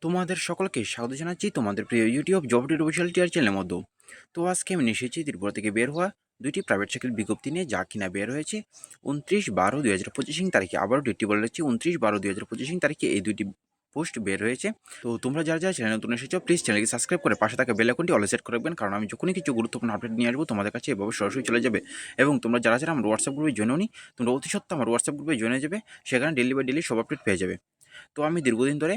তোমাদের সকলকে স্বাগত জানাচ্ছি তোমাদের প্রিয় ইউটিউব জব অফিসিয়াল টিয়ার চ্যানেলের মধ্যে। তো আজকে আমি নিয়ে এসেছি ত্রিপুরা থেকে বের হওয়া দুইটি প্রাইভেট চাকরির বিজ্ঞপ্তি নিয়ে, যা কিনা বের হয়েছে 29/12/2025 তারিখে। আবারও ডেটটি বলে রাখছি, 29/12/2025 তারিখে এই দুইটি পোস্ট বের হয়েছে। তো তোমরা যারা যারা চ্যানেল নতুন এসেছো, প্লিজ চ্যানেলকে সাবস্ক্রাইব করে পাশে থাকা বেল আইকনটি অল সেট করে রাখবেন, কারণ আমি যখনই কিছু গুরুত্বপূর্ণ আপডেট নিয়ে আসবো তোমাদের কাছে এভাবে সরাসরি চলে যাবে। এবং তোমরা যারা যারা আমার হোয়াটসঅ্যাপ গ্রুপে জয়েন হওনি, তোমরা অতি সত্ত্বর আমার হোয়াটসঅ্যাপ গ্রুপে জয়েন হয়ে যাবে, সেখানে ডেলি বাই ডেলি সব আপডেট পেয়ে যাবে। তো আমি দীর্ঘদিন ধরে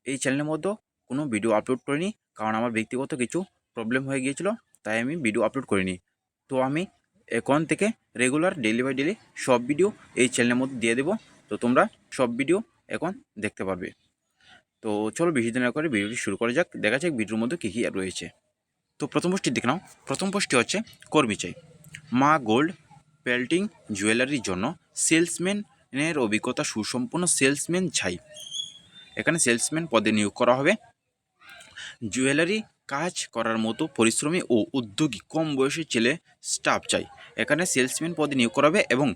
এই চ্যানেলের মধ্যে কোনো ভিডিও আপলোড করিনি, কারণ আমার ব্যক্তিগত কিছু প্রবলেম হয়ে গিয়েছিল, তাই আমি ভিডিও আপলোড করিনি। তো আমি এখন থেকে রেগুলার ডেলি বাই ডেলি সব ভিডিও এই চ্যানেলের মধ্যে দিয়ে দেবো। তো তোমরা সব ভিডিও এখন দেখতে পারবে। তো চলো বেশি দিন না করে ভিডিওটি শুরু করা যাক, দেখা যাক ভিডিওর মধ্যে কী কী রয়েছে। তো প্রথম পোস্টটি দেখে নাও। প্রথম পোস্টটি হচ্ছে কর্মী চাই। মা গোল্ড পেল্টিং জুয়েলারির জন্য সেলসম্যানের অভিজ্ঞতা সুসম্পন্ন সেলসম্যান চাই। এখানে সেলসম্যান পদে নিয়োগ করা হবে। জুয়েলারি কাজ করার মতো পরিশ্রমী ও উদ্যোগী কম বয়সী ছেলে স্টাফ চাই। এখানে সেলসম্যান পদে নিয়োগ করা হবে এবং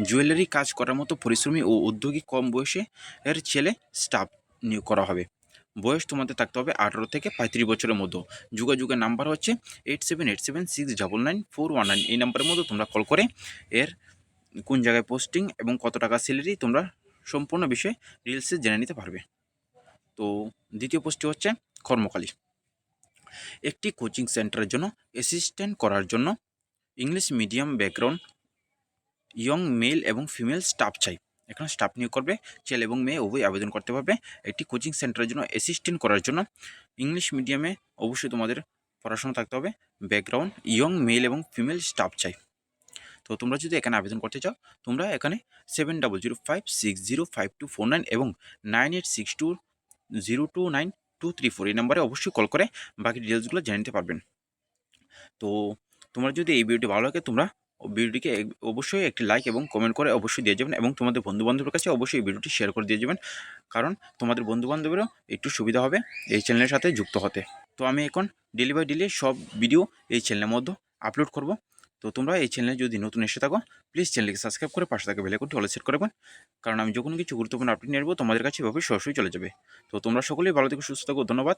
জুয়েলারি কাজ করার মতো পরিশ্রমী ও উদ্যোগী কম বয়সী এর ছেলে স্টাফ নিয়োগ করা হবে। বয়স তোমাদের থাকতে হবে 18 থেকে 35 বছরের মধ্যে। যোগাযোগের নাম্বার হচ্ছে 8787699419। এই নাম্বারের মধ্যে তোমরা কল করে এর কোন জায়গায় পোস্টিং এবং কত টাকা স্যালারি তোমরা সম্পূর্ণ বিষয়ে ডিটেলসে জেনে নিতে পারবে। তো দ্বিতীয় পোস্টটি হচ্ছে কর্মকালী। একটি কোচিং সেন্টারের জন্য অ্যাসিস্ট্যান্ট করার জন্য English medium background young male এবং ফিমেল স্টাফ চাই। এখানে স্টাফ নিয়োগ করবে, ছেলে এবং মেয়ে উভয় আবেদন করতে পারবে। একটি কোচিং সেন্টারের জন্য অ্যাসিস্ট্যান্ট করার জন্য ইংলিশ মিডিয়ামে অবশ্যই তোমাদের পড়াশোনা থাকতে হবে, ব্যাকগ্রাউন্ড ইয়ং মেল এবং ফিমেল স্টাফ চাই। তো তোমরা যদি এখানে আবেদন করতে চাও, তোমরা এখানে 7005605249 এবং 9862029234 এই নাম্বারে অবশ্যই কল করে বাকি ডিটেলসগুলো জেনে নিতে পারবেন। তো তোমরা যদি এই ভিডিওটি ভালো লাগে, তোমরা ভিডিওটিকে অবশ্যই একটি লাইক এবং কমেন্ট করে অবশ্যই দিয়ে যাবেন, এবং তোমাদের বন্ধুবান্ধবের কাছে অবশ্যই এই ভিডিওটি শেয়ার করে দিয়ে যাবেন, কারণ তোমাদের বন্ধুবান্ধবেরও একটু সুবিধা হবে এই চ্যানেলের সাথে যুক্ত হতে। তো আমি এখন ডেলি বাই ডেলি সব ভিডিও এই চ্যানেলের মধ্যে আপলোড করব। তো তোমরা এই চ্যানেলে যদি নতুন এসে থাকো, প্লিজ চ্যানেলকে সাবস্ক্রাইব করে পাশে থাকা বেল আইকনটি অল সেট করে রাখবেন, কারণ আমি যখন কিছু গুরুত্বপূর্ণ আপডেট নিয়ে আসবো তোমাদের কাছে এভাবে সরাসরি চলে যাবে। তো তোমরা সকলেই ভালো থেকে সুস্থ থাকো। ধন্যবাদ।